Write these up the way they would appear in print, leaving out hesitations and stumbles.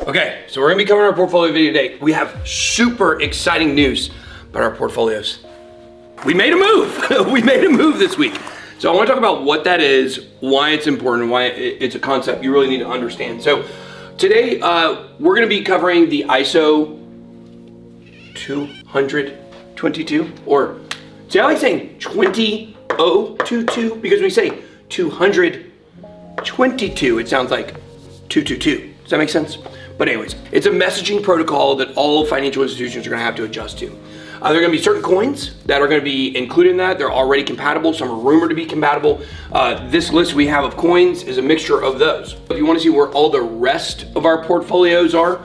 Okay, so we're gonna be covering our portfolio video today. We have super exciting news about our portfolios. We made a move. We made a move this week. So I wanna talk about what that is, why it's important, why it's a concept you really need to understand. So today, we're gonna be covering the ISO 222, or see, I like saying 20022 because when we say 222, it sounds like 222. Does that make sense? But anyways, it's a messaging protocol that all financial institutions are gonna have to adjust to. There are gonna be certain coins that are gonna be included in that. They're already compatible, some are rumored to be compatible. This list we have of coins is a mixture of those. If you wanna see where all the rest of our portfolios are,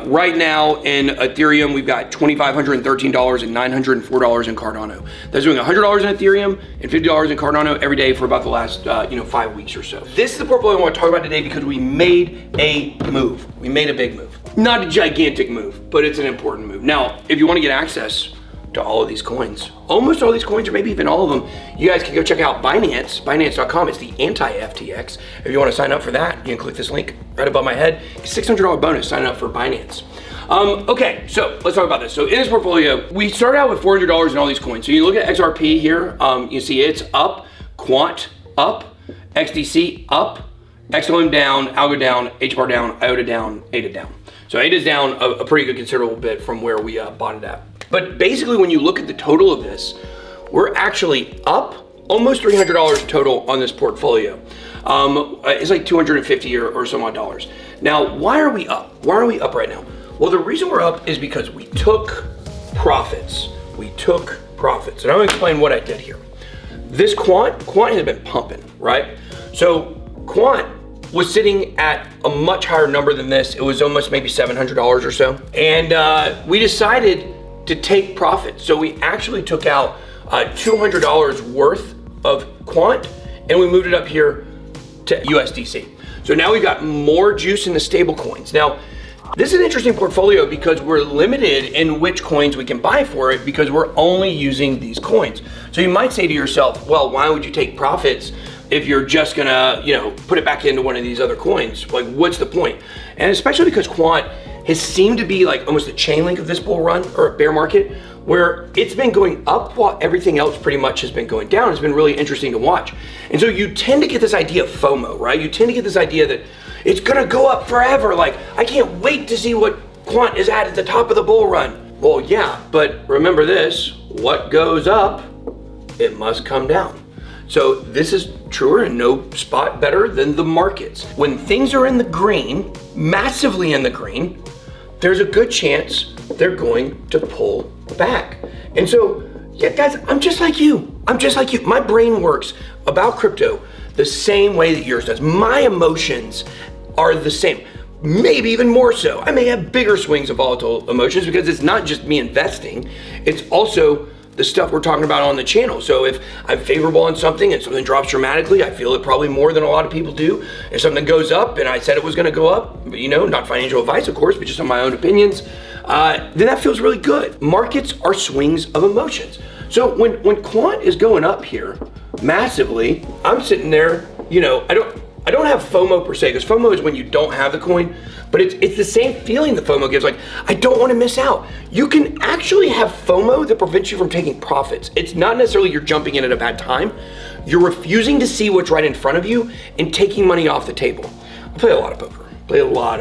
right now in Ethereum, we've got $2,513 and $904 in Cardano. That's doing $100 in Ethereum and $50 in Cardano every day for about the last 5 weeks or so. This is the portfolio I wanna talk about today because we made a move. We made a big move. Not a gigantic move, but it's an important move. Now, if you wanna get access to all of these coins, almost all these coins, or maybe even all of them, you guys can go check out Binance, Binance.com. It's the anti-FTX. If you want to sign up for that, you can click this link right above my head. $600 bonus signing up for Binance. Okay, so let's talk about this. So in this portfolio, we started out with $400 in all these coins. So you look at XRP here, you see it's up, Quant up, XDC up, XLM down, Algo down, HBAR down, IOTA down, ADA down. So ADA is down a pretty good considerable bit from where we bought it at. But basically, when you look at the total of this, we're actually up almost $300 total on this portfolio. It's like 250 or some odd dollars. Now, why are we up? Why are we up right now? Well, the reason we're up is because we took profits. And I'm gonna explain what I did here. This Quant has been pumping, right? So Quant was sitting at a much higher number than this. It was almost maybe $700 or so. And we decided to take profit. So we actually took out $200 worth of Quant and we moved it up here to USDC. So now we've got more juice in the stable coins. Now, this is an interesting portfolio because we're limited in which coins we can buy for it because we're only using these coins. So you might say to yourself, well, why would you take profits if you're just gonna, put it back into one of these other coins? Like, what's the point? And especially because Quant has seemed to be like almost a chain link of this bull run or bear market where it's been going up while everything else pretty much has been going down. It's been really interesting to watch. And so you tend to get this idea of FOMO, right? You tend to get this idea that it's gonna go up forever. Like, I can't wait to see what Quant is at the top of the bull run. Well, yeah, but remember this, what goes up, it must come down. So this is truer and no spot better than the markets. When things are in the green, massively in the green, there's a good chance they're going to pull back. And so, yeah, guys, I'm just like you. My brain works about crypto the same way that yours does. My emotions are the same, maybe even more so. I may have bigger swings of volatile emotions because it's not just me investing, it's also the stuff we're talking about on the channel. So if I'm favorable on something and something drops dramatically, I feel it probably more than a lot of people do. If something goes up and I said it was gonna go up, not financial advice, of course, but just on my own opinions, then that feels really good. Markets are swings of emotions. So when Quant is going up here massively, I'm sitting there, I don't have FOMO per se, because FOMO is when you don't have the coin, but it's the same feeling that FOMO gives, like, I don't want to miss out. You can actually have FOMO that prevents you from taking profits. It's not necessarily you're jumping in at a bad time. You're refusing to see what's right in front of you and taking money off the table. I play a lot of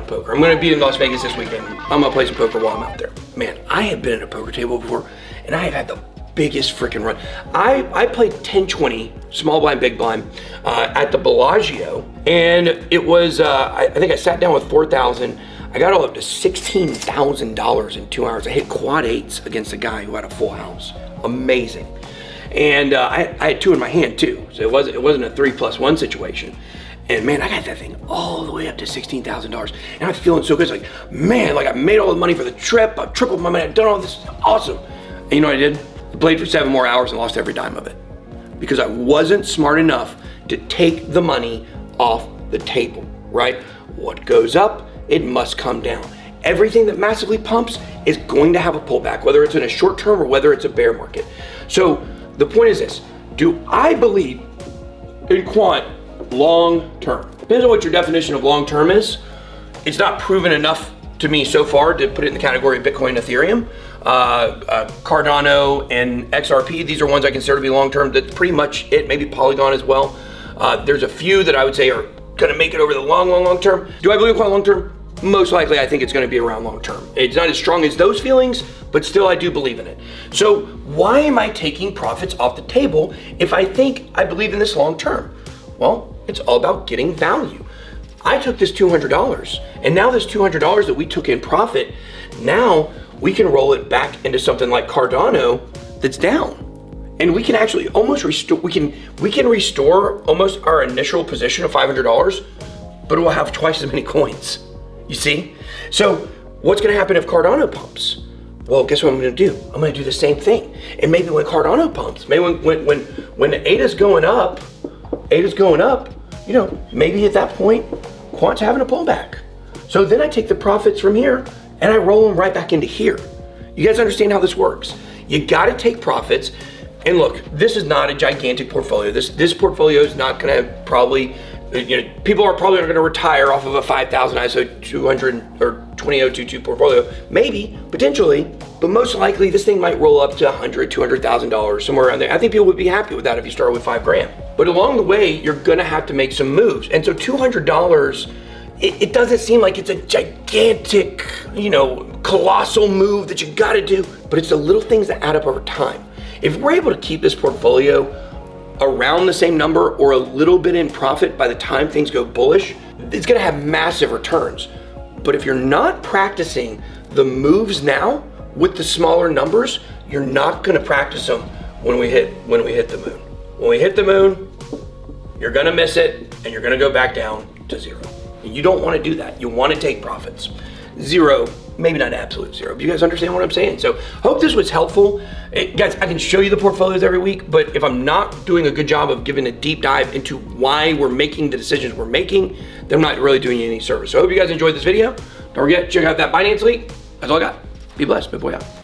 poker. I'm gonna be in Las Vegas this weekend. I'm gonna play some poker while I'm out there. Man, I have been at a poker table before, and I have had the biggest freaking run. I played 10-20 small blind, big blind at the Bellagio, and it was I think I sat down with 4,000. I got all up to $16,000 in 2 hours. I hit quad eights against a guy who had a full house. Amazing. And I had two in my hand too, so it wasn't a 3+1 situation. And man, I got that thing all the way up to $16,000, and I'm feeling so good. It's like, man, like I made all the money for the trip. I've tripled my money. I've done all this. Awesome. And you know what I did? I played for 7 more hours and lost every dime of it because I wasn't smart enough to take the money off the table, right? What goes up, it must come down. Everything that massively pumps is going to have a pullback, whether it's in a short term or whether it's a bear market. So the point is this, do I believe in Quant long term? Depends on what your definition of long term is. It's not proven enough to me so far to put it in the category of Bitcoin, Ethereum, Cardano, and XRP. These are ones I consider to be long-term. That's pretty much it. Maybe Polygon as well. There's a few that I would say are going to make it over the long term. Do I believe quite long term? Most likely, I think it's going to be around long term. It's not as strong as those feelings, but still I do believe in it. So why am I taking profits off the table if I think I believe in this long term? Well, it's all about getting value. I took this $200, and now this $200 that we took in profit, now we can roll it back into something like Cardano that's down. And we can actually almost restore, we can restore almost our initial position of $500, but it will have twice as many coins. You see? So what's gonna happen if Cardano pumps? Well, guess what I'm gonna do? I'm gonna do the same thing. And maybe when Cardano pumps, maybe when ADA's going up, you know, maybe at that point, Quant's having a pullback. So then I take the profits from here and I roll them right back into here. You guys understand how this works? You gotta take profits. And look, this is not a gigantic portfolio. This portfolio is not gonna probably, you know, people are probably gonna retire off of a 5,000 ISO 200 or 20022 portfolio. Maybe, potentially, but most likely this thing might roll up to $100,000, $200,000, somewhere around there. I think people would be happy with that if you start with $5 grand. But along the way, you're gonna have to make some moves. And so $200, it doesn't seem like it's a gigantic, you know, colossal move that you gotta do, but it's the little things that add up over time. If we're able to keep this portfolio around the same number or a little bit in profit by the time things go bullish, it's gonna have massive returns. But if you're not practicing the moves now with the smaller numbers, you're not gonna practice them when we hit the moon. When we hit the moon, you're gonna miss it and you're gonna go back down to zero. You don't wanna do that. You wanna take profits. Zero, maybe not absolute zero, but you guys understand what I'm saying? So hope this was helpful. Guys, I can show you the portfolios every week, but if I'm not doing a good job of giving a deep dive into why we're making the decisions we're making, then I'm not really doing you any service. So I hope you guys enjoyed this video. Don't forget, check out that Binance link. That's all I got. Be blessed, BitBoy out.